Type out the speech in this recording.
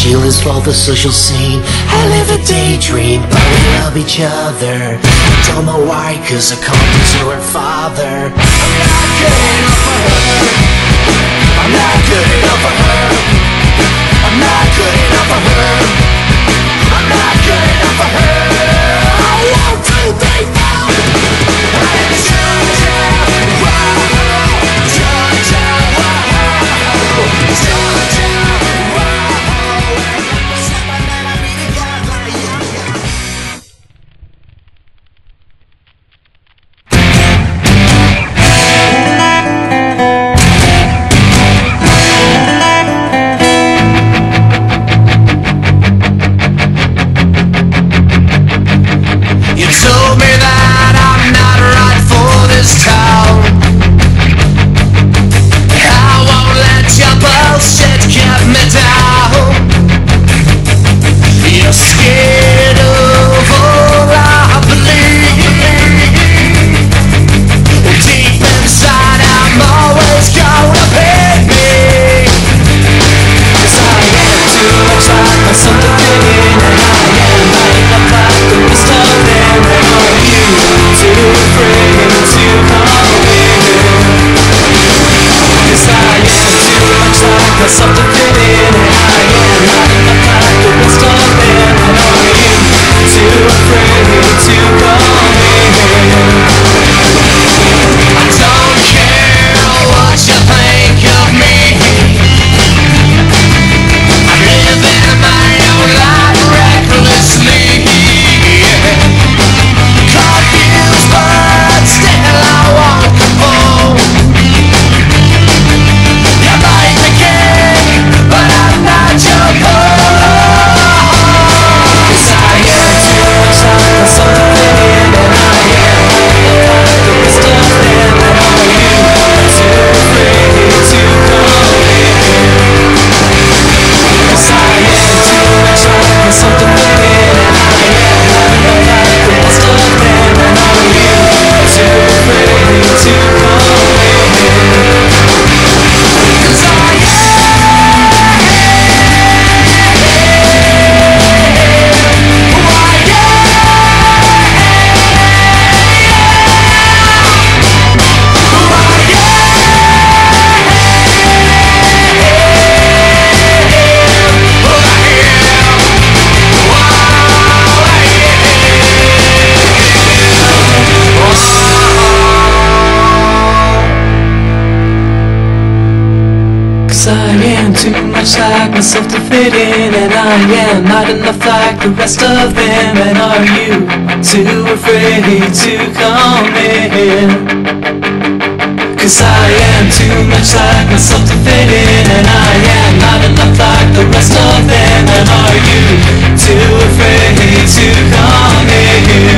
She lives for the social scene. I live a daydream, but we love each other. Don't know why, cause I come to her father. I'm not good enough for her. I'm not good enough for her. I'm not good enough for her. I'm not good enough for her. I want to be found. I'm Georgia, wow, Georgia, wow, Georgia. myself to fit in, and I am not enough like the rest of them. And are you too afraid to come in? 'Cause I am too much like myself to fit in, and I am not enough like the rest of them. And are you too afraid to come in?